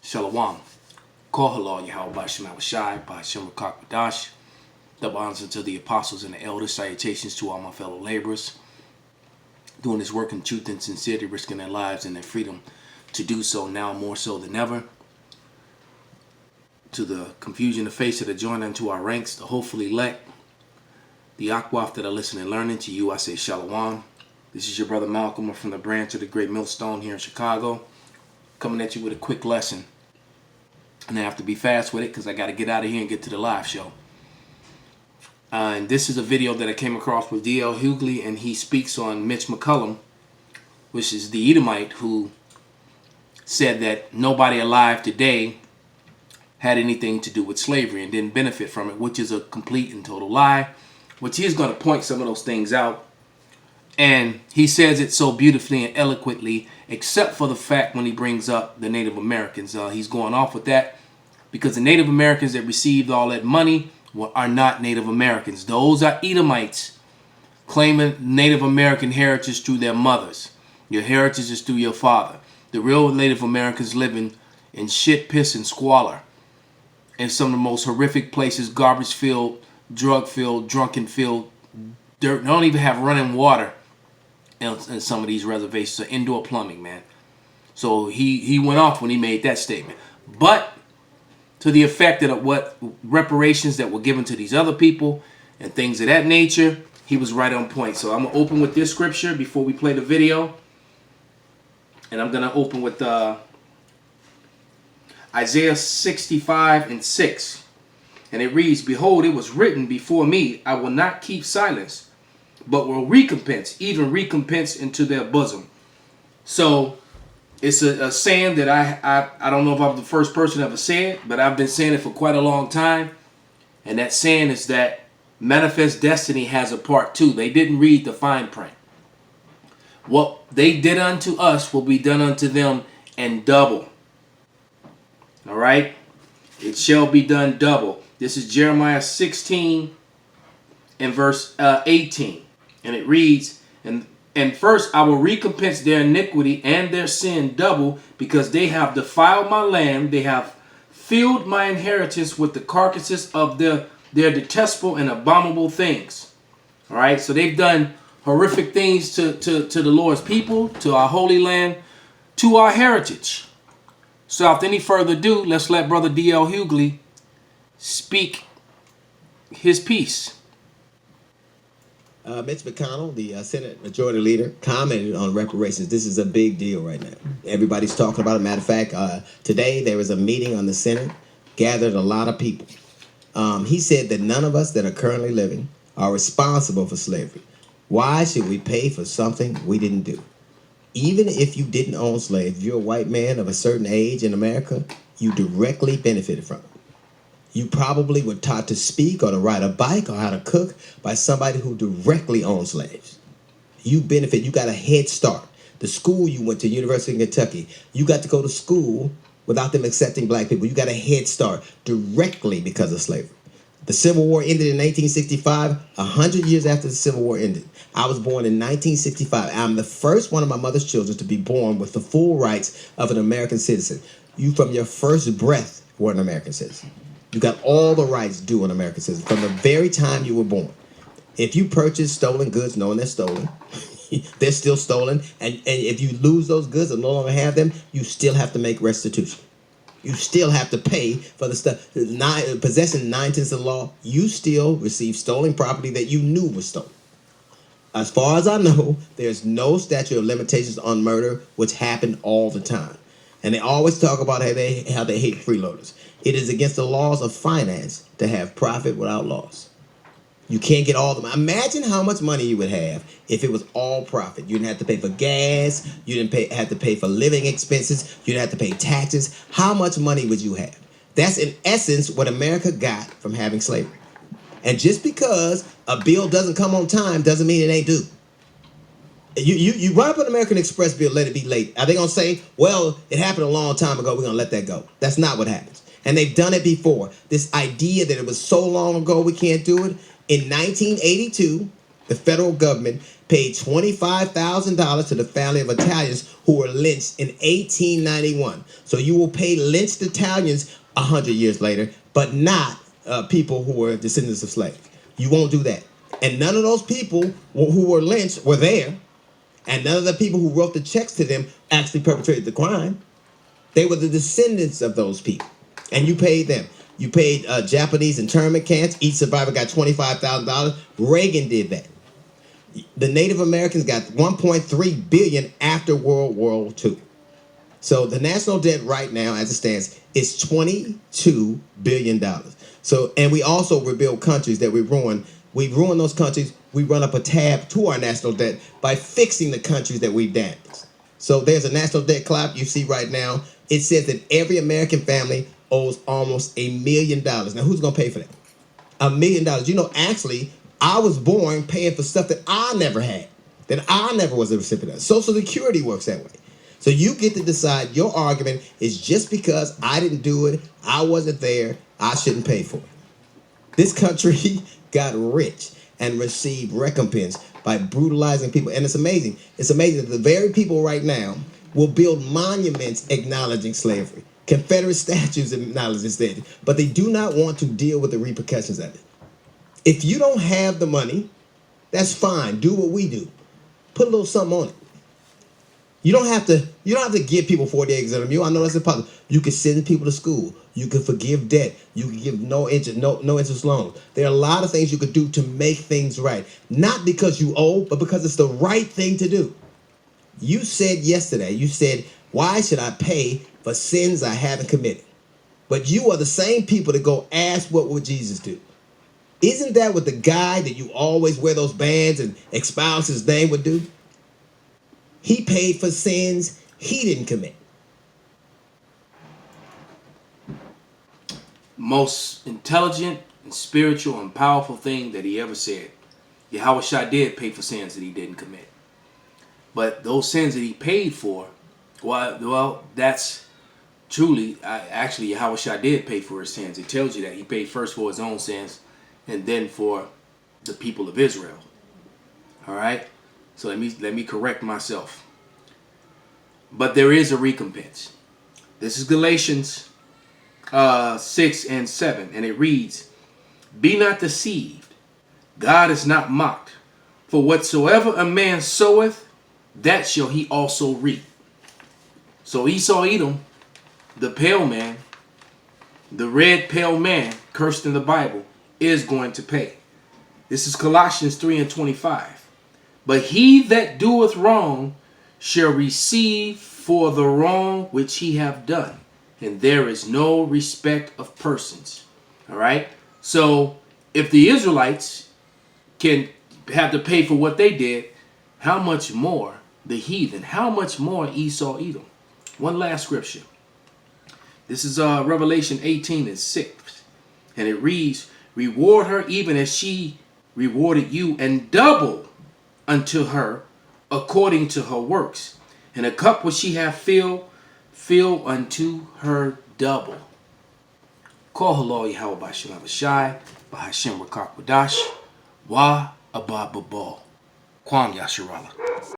Shalom. Call halal Yahweh Bashem Awashai, Bashem Rakak Badash. Double honors to the apostles and the elders. Salutations to all my fellow laborers. Doing this work in truth and sincerity, risking their lives and their freedom to do so now more so than ever. To the confusion of face that are joined unto our ranks, the hopefully elect, the Akwaf that are listening and learning, to you I say Shalom. This is your brother Malcolm from the branch of the Great Millstone here in Chicago, coming at you with a quick lesson. And I have to be fast with it because I got to get out of here and get to the live show. And this is a video that I came across with D.L. Hughley, and he speaks on Mitch McCullum, which is the Edomite who said that nobody alive today had anything to do with slavery and didn't benefit from it, which is a complete and total lie, which he's going to point some of those things out. And he says it so beautifully and eloquently, except for the fact when he brings up the Native Americans. He's going off with that because the Native Americans that received all that money are not Native Americans. Those are Edomites claiming Native American heritage through their mothers. Your heritage is through your father. The real Native Americans living in shit, piss, and squalor in some of the most horrific places, garbage filled, drug filled, drunken filled, dirt. They don't even have running water in some of these reservations. So indoor plumbing, man. So he went off when he made that statement. But to the effect that what reparations that were given to these other people and things of that nature, he was right on point. So I'm going to open with this scripture before we play the video. And I'm going to open with Isaiah 65:6. And it reads, "Behold, it was written before me, I will not keep silence, but will recompense, even recompense into their bosom." So it's a saying that I don't know if I'm the first person to ever say it, but I've been saying it for quite a long time. And that saying is that Manifest Destiny has a part 2. They didn't read the fine print. What they did unto us will be done unto them and double. All right? It shall be done double. This is Jeremiah 16 and verse 18. And it reads, And first I will recompense their iniquity and their sin double, because they have defiled my land. They have filled my inheritance with the carcasses of their detestable and abominable things. All right, so they've done horrific things to the Lord's people, to our holy land, to our heritage. So without any further ado, let's let Brother D.L. Hughley speak his piece. Mitch McConnell, the Senate Majority Leader, commented on reparations. This is a big deal right now. Everybody's talking about it. Matter of fact, today there was a meeting on the Senate, gathered a lot of people. He said that none of us that are currently living are responsible for slavery. Why should we pay for something we didn't do? Even if you didn't own slaves, you're a white man of a certain age in America, you directly benefited from it. You probably were taught to speak or to ride a bike or how to cook by somebody who directly owned slaves. You benefit. You got a head start. The school you went to, University of Kentucky, you got to go to school without them accepting black people. You got a head start directly because of slavery. The Civil War ended in 1865, 100 years after the Civil War ended. I was born in 1965. I'm the first one of my mother's children to be born with the full rights of an American citizen. You, from your first breath, were an American citizen. You got all the rights due an American citizen from the very time you were born. If you purchase stolen goods knowing they're stolen, they're still stolen. And if you lose those goods and no longer have them, you still have to make restitution. You still have to pay for the stuff. Possessing 9/10 of the law, you still receive stolen property that you knew was stolen. As far as I know, there's no statute of limitations on murder, which happened all the time. And they always talk about how they hate freeloaders. It is against the laws of finance to have profit without loss. You can't get all the money. Imagine how much money you would have if it was all profit. You didn't have to pay for gas. You didn't have to pay for living expenses. You didn't have to pay taxes. How much money would you have? That's in essence what America got from having slavery. And just because a bill doesn't come on time doesn't mean it ain't due. You run up an American Express bill, let it be late. Are they going to say, well, it happened a long time ago, we're going to let that go? That's not what happens. And they've done it before. This idea that it was so long ago we can't do it. In 1982, The federal government paid $25,000 to the family of Italians who were lynched in 1891. So you will pay lynched Italians 100 years later, but not people who were descendants of slaves. You won't do that. And none of those people who were lynched were there. And none of the people who wrote the checks to them actually perpetrated the crime. They were the descendants of those people. And you paid them. You paid Japanese internment camps. Each survivor got $25,000. Reagan did that. The Native Americans got $1.3 billion after World War II. So the national debt right now, as it stands, is $22 billion. So, and we also rebuild countries that we ruined. We ruin those countries. We run up a tab to our national debt by fixing the countries that we've damaged. So there's a national debt clock you see right now. It says that every American family owes almost $1 million. Now, who's going to pay for that? $1 million. You know, actually, I was born paying for stuff that I never had, that I never was a recipient of. Social Security works that way. So you get to decide. Your argument is just because I didn't do it, I wasn't there, I shouldn't pay for it. This country got rich and received recompense by brutalizing people. And it's amazing. It's amazing that the very people right now will build monuments acknowledging slavery, Confederate statues acknowledging slavery, but they do not want to deal with the repercussions of it. If you don't have the money, that's fine. Do what we do. Put a little something on it. You don't have to give people 40 acres of a mule. I know that's impossible. You can send people to school. You can forgive debt. You can give no interest loans. There are a lot of things you could do to make things right. Not because you owe, but because it's the right thing to do. You said yesterday, why should I pay for sins I haven't committed? But you are the same people that go ask, what would Jesus do? Isn't that what the guy that you always wear those bands and espouse his name would do? He paid for sins he didn't commit. Most intelligent and spiritual and powerful thing that he ever said. Yahweh Shai did pay for sins that he didn't commit. But those sins that he paid for, well, that's truly, actually Yahweh Shai did pay for his sins. It tells you that he paid first for his own sins and then for the people of Israel. All right? So let me correct myself. But there is a recompense. This is Galatians 6 and 7. And it reads, "Be not deceived. God is not mocked. For whatsoever a man soweth, that shall he also reap." So Esau, Edom, the pale man, the red pale man cursed in the Bible, is going to pay. This is Colossians 3 and 25. "But he that doeth wrong shall receive for the wrong which he have done. And there is no respect of persons." All right. So if the Israelites can have to pay for what they did, how much more the heathen? How much more Esau, Edom? One last scripture. This is Revelation 18 and 6. And it reads, "Reward her even as she rewarded you, and double unto her according to her works. And a cup which she hath filled, fill unto her double." Call halal Yahweh B'Shem Avashai, B'Hashem Rakak Wadash, Wa Abba Babal. Kwam Yasharala.